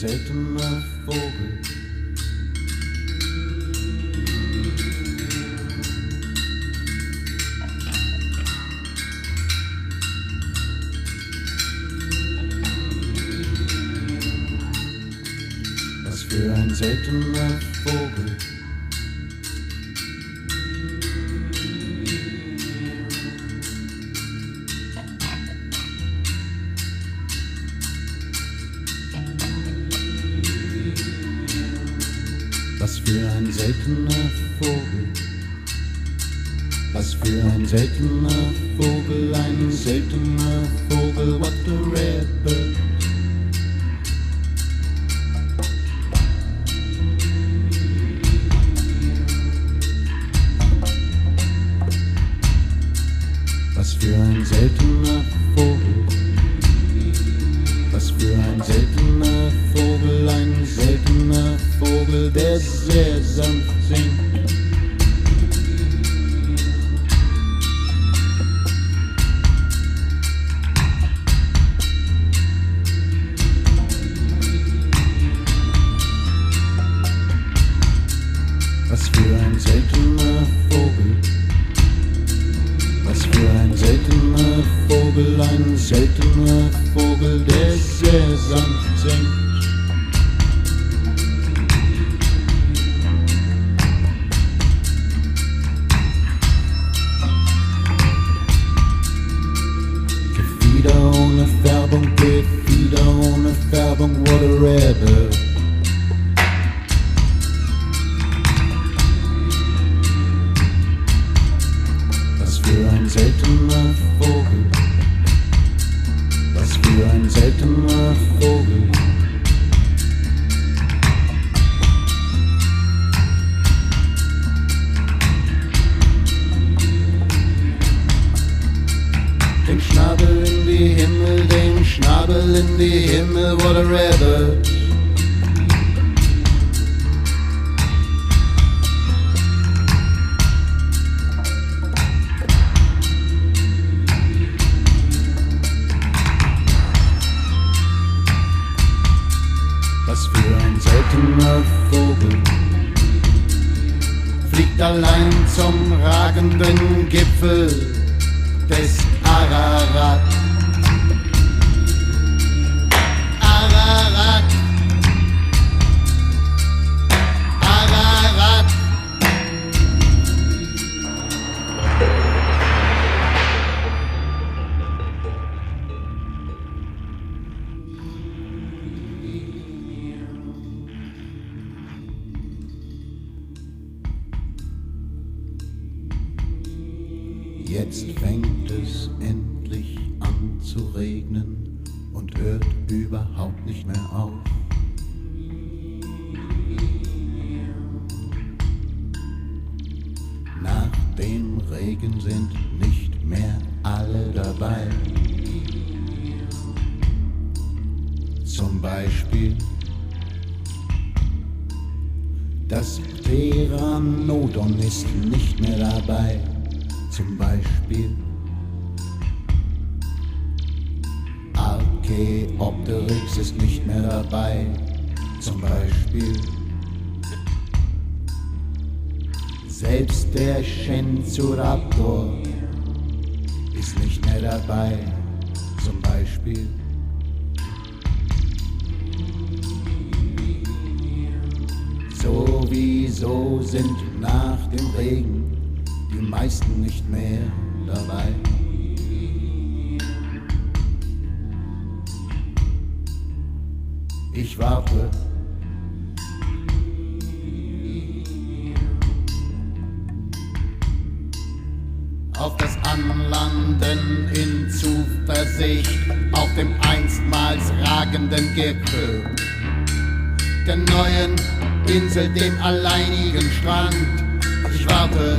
seltener Vogel. Was für ein seltener Vogel. Was für ein seltener Vogel, was für ein seltener Vogel, ein seltener Vogel, what a rare bird. Was für ein seltener Vogel, was für ein seltener Vogel, ein seltener Vogel, der sehr sanft singt. Was für ein seltener Vogel, was für ein seltener Vogel, ein seltener Vogel, der sehr sanft singt. Gefieder ohne Färbung, Gefieder ohne Färbung, what a rare bird. Was für ein seltener Vogel, was für ein seltener Vogel. Den Schnabel in die Himmel, den Schnabel in die Himmel, what a rare bird. Was für ein seltener Vogel fliegt allein zum ragenden Gipfel des Ararat. Ararat, Ararat. Jetzt fängt es endlich an zu regnen und hört überhaupt nicht mehr auf. Nach dem Regen sind nicht mehr alle dabei. Zum Beispiel das Pteranodon ist nicht mehr dabei. Zum Beispiel Archaeopteryx ist nicht mehr dabei. Zum Beispiel selbst der Shenzuraptor ist nicht mehr dabei. Zum Beispiel sowieso sind nach dem Regen die meisten nicht mehr dabei. Ich warte auf das Anlanden in Zuversicht auf dem einstmals ragenden Gipfel der neuen Insel, dem alleinigen Strand. Ich warte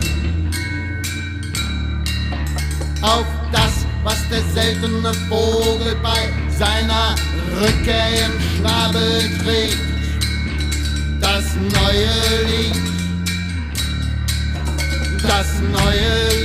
auf das, was der seltene Vogel bei seiner Rückkehr im Schnabel trägt. Das neue Lied, das neue